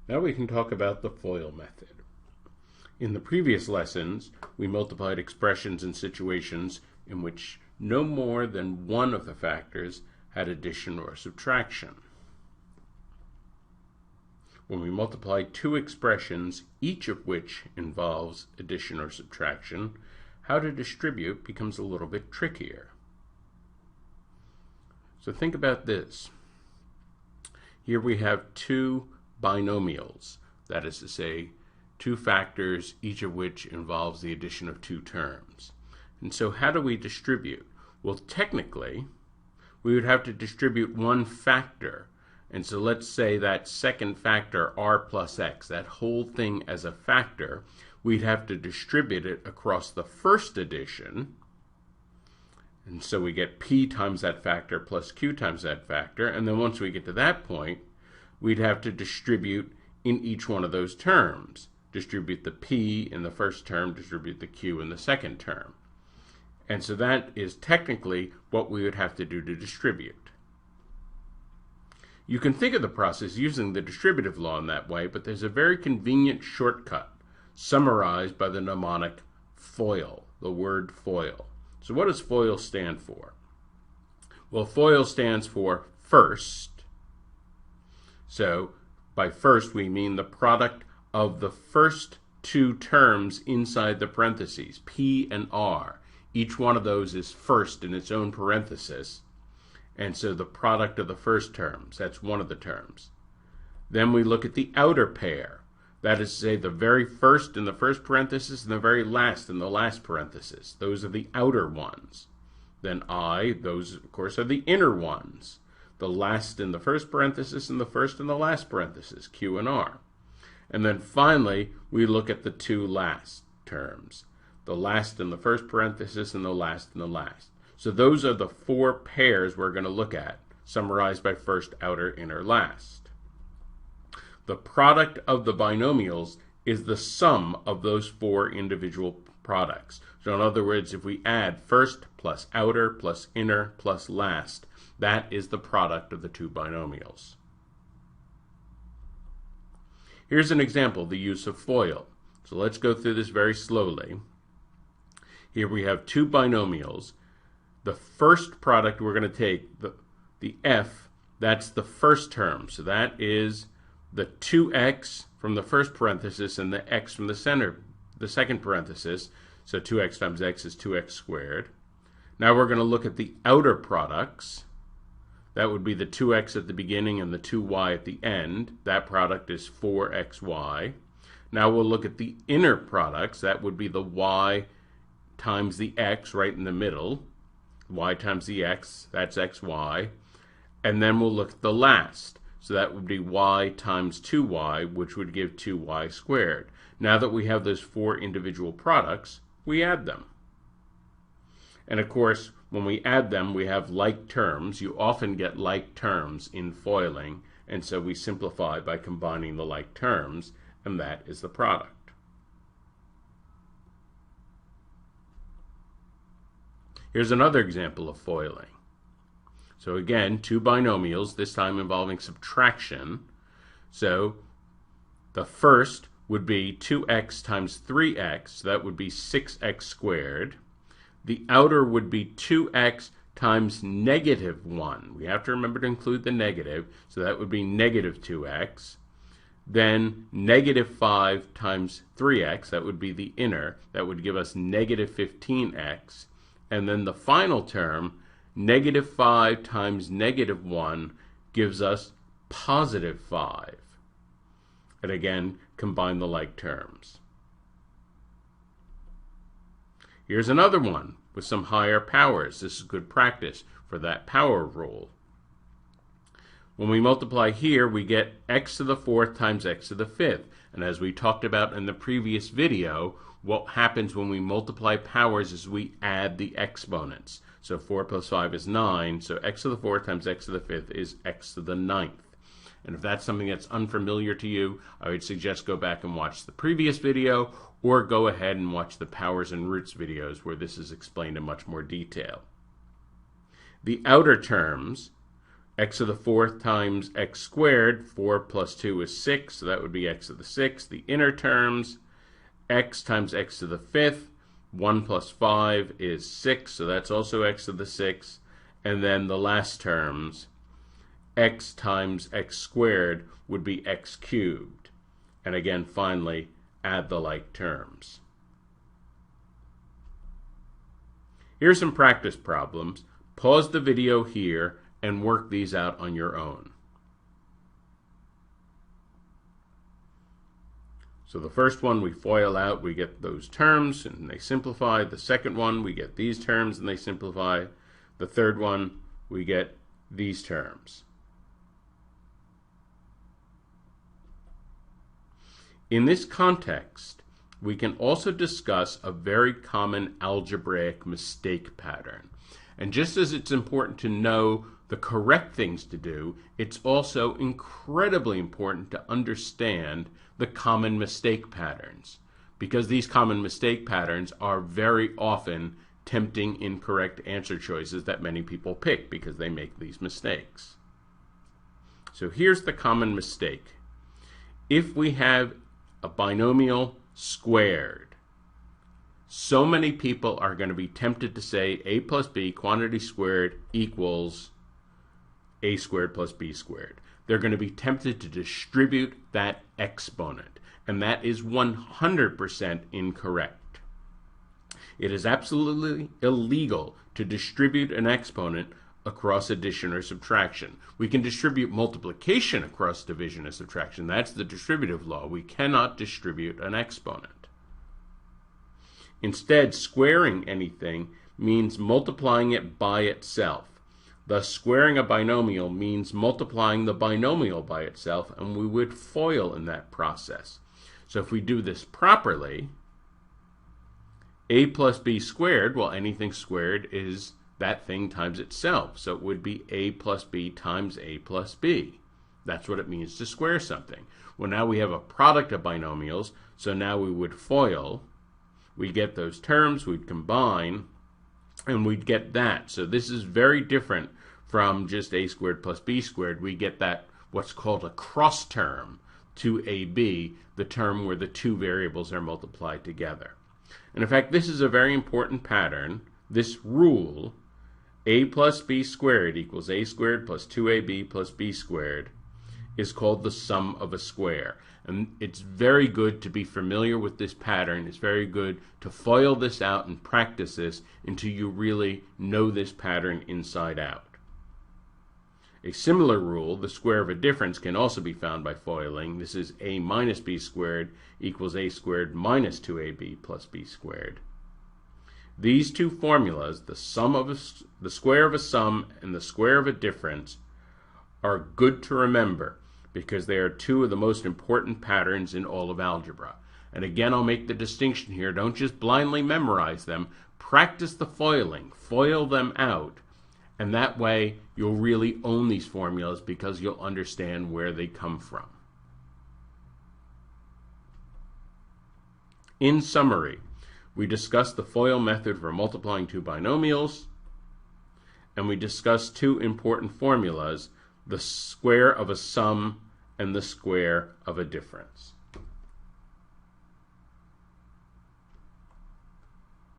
Now we can talk about the FOIL method. In the previous lessons, we multiplied expressions in situations in which no more than one of the factors had addition or subtraction. When we multiply two expressions, each of which involves addition or subtraction, how to distribute becomes a little bit trickier. So think about this. Here we have two binomials, that is to say, two factors, each of which involves the addition of two terms. And so how do we distribute? Well, technically, we would have to distribute one factor. And so let's say that second factor, r plus x, that whole thing as a factor, we'd have to distribute it across the first addition. And so we get p times that factor plus q times that factor. And then once we get to that point, we'd have to distribute in each one of those terms. Distribute the p in the first term, distribute the q in the second term. And so that is technically what we would have to do to distribute. You can think of the process using the distributive law in that way, but there's a very convenient shortcut summarized by the mnemonic FOIL, the word FOIL. So what does FOIL stand for? Well, FOIL stands for first. So by first we mean the product of the first two terms inside the parentheses, p and r. Each one of those is first in its own parenthesis. And so the product of the first terms, that's one of the terms. Then we look at the outer pair. That is to say, the very first in the first parenthesis and the very last in the last parenthesis. Those are the outer ones. Then those of course are the inner ones. The last in the first parenthesis and the first in the last parenthesis, q and r. And then finally, we look at the two last terms. The last in the first parenthesis and the last in the last. So those are the four pairs we're going to look at, summarized by first, outer, inner, last. The product of the binomials is the sum of those four individual products. So in other words, if we add first plus outer plus inner plus last, that is the product of the two binomials. Here's an example of the use of FOIL. So let's go through this very slowly. Here we have two binomials. The first product we're going to take, the f, that's the first term. So that is the 2x from the first parenthesis and the x from the second parenthesis. So 2x times x is 2x squared. Now we're going to look at the outer products. That would be the 2x at the beginning and the 2y at the end. That product is 4xy. Now we'll look at the inner products. That would be the y times the x right in the middle. Y times the x, that's xy. And then we'll look at the last. So that would be y times 2y, which would give 2y squared. Now that we have those four individual products, we add them. And of course, when we add them, we have like terms. You often get like terms in foiling, and so we simplify by combining the like terms, and that is the product. Here's another example of foiling. So again, two binomials, this time involving subtraction. So the first would be 2x times 3x, so that would be 6x squared. The outer would be 2x times negative 1. We have to remember to include the negative, so that would be negative 2x. Then negative 5 times 3x, that would be the inner, that would give us negative 15x. And then the final term, negative 5 times negative 1, gives us positive 5. And again, combine the like terms. Here's another one with some higher powers. This is good practice for that power rule. When we multiply here, we get x to the fourth times x to the fifth. And as we talked about in the previous video, what happens when we multiply powers is we add the exponents. So 4 plus 5 is 9, so x to the fourth times x to the fifth is x to the ninth. And if that's something that's unfamiliar to you, I would suggest go back and watch the previous video, or go ahead and watch the powers and roots videos where this is explained in much more detail. The outer terms x to the fourth times x squared. 4 plus 2 is 6, so that would be x to the sixth. The inner terms, x times x to the fifth. 1 plus 5 is 6, so that's also x to the sixth. And then the last terms, x times x squared would be x cubed. And again, finally, add the like terms. Here's some practice problems. Pause the video here and work these out on your own. So the first one we FOIL out, we get those terms and they simplify. The second one, we get these terms and they simplify. The third one, we get these terms. In this context, we can also discuss a very common algebraic mistake pattern. And just as it's important to know the correct things to do, it's also incredibly important to understand the common mistake patterns, because these common mistake patterns are very often tempting incorrect answer choices that many people pick because they make these mistakes. So here's the common mistake. If we have a binomial squared, so many people are going to be tempted to say a plus b quantity squared equals a squared plus b squared. They're going to be tempted to distribute that exponent, and that is 100% incorrect. It is absolutely illegal to distribute an exponent across addition or subtraction. We can distribute multiplication across division or subtraction. That's the distributive law. We cannot distribute an exponent. Instead, squaring anything means multiplying it by itself. Thus, squaring a binomial means multiplying the binomial by itself, and we would FOIL in that process. So if we do this properly, a plus b squared, well, anything squared is that thing times itself. So it would be a plus b times a plus b. That's what it means to square something. Well, now we have a product of binomials, so now we would FOIL. We get those terms, we'd combine, and we'd get that. So this is very different from just a squared plus b squared. We get that, what's called a cross term to ab, the term where the two variables are multiplied together. And in fact, this is a very important pattern. This rule, a plus b squared equals a squared plus 2ab plus b squared, is called the sum of a square. And it's very good to be familiar with this pattern. It's very good to FOIL this out and practice this until you really know this pattern inside out. A similar rule, the square of a difference, can also be found by FOILing. This is a minus b squared equals a squared minus 2ab plus b squared. These two formulas, the square of a sum and the square of a difference, are good to remember because they are two of the most important patterns in all of algebra. And again, I'll make the distinction here. Don't just blindly memorize them. Practice the FOILing. FOIL them out. And that way, you'll really own these formulas because you'll understand where they come from. In summary, we discussed the FOIL method for multiplying two binomials, and we discussed two important formulas, the square of a sum and the square of a difference.